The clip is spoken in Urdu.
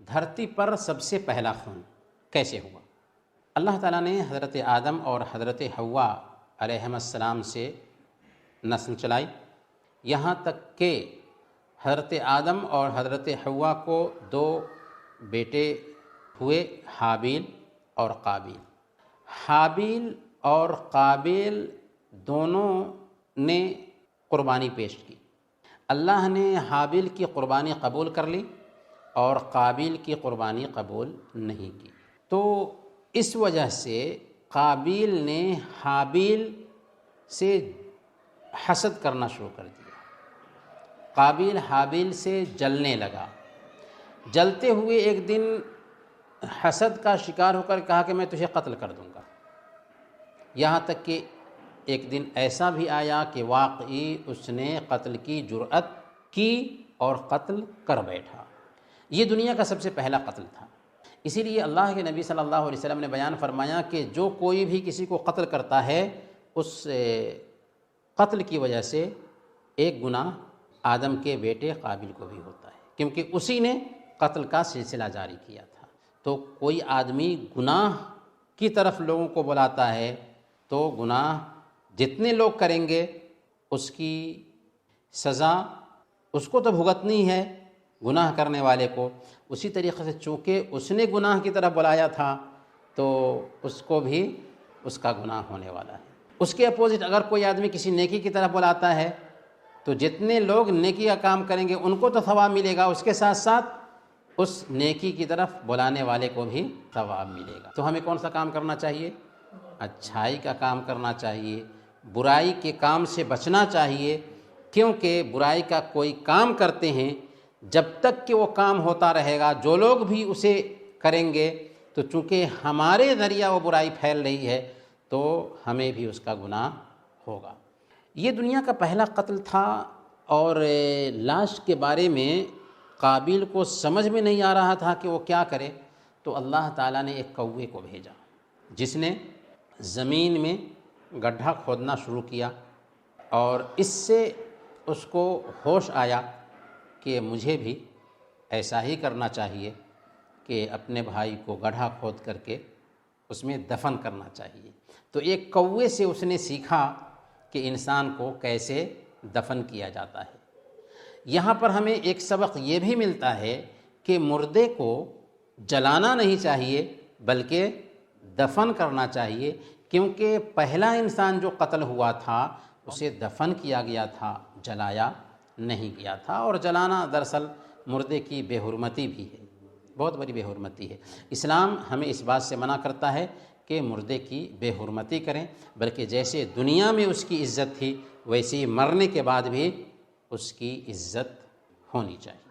دھرتی پر سب سے پہلا خون کیسے ہوا؟ اللہ تعالیٰ نے حضرت آدم اور حضرت حوا علیہم السلام سے نسل چلائی، یہاں تک کہ حضرت آدم اور حضرت حوا کو 2 بیٹے ہوئے، حابیل اور قابیل۔ حابیل اور قابیل دونوں نے قربانی پیش کی۔ اللہ نے حابیل کی قربانی قبول کر لی اور قابیل کی قربانی قبول نہیں کی، تو اس وجہ سے قابیل نے حابیل سے حسد کرنا شروع کر دیا۔ قابیل حابیل سے جلنے لگا، جلتے ہوئے ایک دن حسد کا شکار ہو کر کہا کہ میں تجھے قتل کر دوں گا۔ یہاں تک کہ ایک دن ایسا بھی آیا کہ واقعی اس نے قتل کی جرأت کی اور قتل کر بیٹھا۔ یہ دنیا کا سب سے پہلا قتل تھا۔ اسی لیے اللہ کے نبی صلی اللہ علیہ وسلم نے بیان فرمایا کہ جو کوئی بھی کسی کو قتل کرتا ہے، اس قتل کی وجہ سے ایک گناہ آدم کے بیٹے قابیل کو بھی ہوتا ہے، کیونکہ اسی نے قتل کا سلسلہ جاری کیا تھا۔ تو کوئی آدمی گناہ کی طرف لوگوں کو بلاتا ہے تو گناہ جتنے لوگ کریں گے اس کی سزا اس کو تو بھگتنی ہے، گناہ کرنے والے کو۔ اسی طریقے سے چونکہ اس نے گناہ کی طرف بلایا تھا تو اس کو بھی اس کا گناہ ہونے والا ہے۔ اس کے اپوزٹ اگر کوئی آدمی کسی نیکی کی طرف بلاتا ہے تو جتنے لوگ نیکی کا کام کریں گے ان کو تو ثواب ملے گا، اس کے ساتھ ساتھ اس نیکی کی طرف بلانے والے کو بھی ثواب ملے گا۔ تو ہمیں کون سا کام کرنا چاہیے؟ اچھائی کا کام کرنا چاہیے، برائی کے کام سے بچنا چاہیے، کیونکہ برائی کا کوئی کام کرتے ہیں جب تک کہ وہ کام ہوتا رہے گا، جو لوگ بھی اسے کریں گے تو چونکہ ہمارے ذریعہ وہ برائی پھیل رہی ہے تو ہمیں بھی اس کا گناہ ہوگا۔ یہ دنیا کا پہلا قتل تھا، اور لاش کے بارے میں قابیل کو سمجھ میں نہیں آ رہا تھا کہ وہ کیا کرے، تو اللہ تعالیٰ نے ایک کوے کو بھیجا جس نے زمین میں گڈھا کھودنا شروع کیا، اور اس سے اس کو ہوش آیا کہ مجھے بھی ایسا ہی کرنا چاہیے کہ اپنے بھائی کو گڈھا کھود کر کے اس میں دفن کرنا چاہیے۔ تو ایک کوے سے اس نے سیکھا کہ انسان کو کیسے دفن کیا جاتا ہے۔ یہاں پر ہمیں ایک سبق یہ بھی ملتا ہے کہ مردے کو جلانا نہیں چاہیے بلکہ دفن کرنا چاہیے، کیونکہ پہلا انسان جو قتل ہوا تھا اسے دفن کیا گیا تھا، جلایا نہیں گیا تھا، اور جلانا دراصل مردے کی بے حرمتی بھی ہے، بہت بڑی بے حرمتی ہے۔ اسلام ہمیں اس بات سے منع کرتا ہے کہ مردے کی بے حرمتی کریں، بلکہ جیسے دنیا میں اس کی عزت تھی ویسے ہی مرنے کے بعد بھی اس کی عزت ہونی چاہیے۔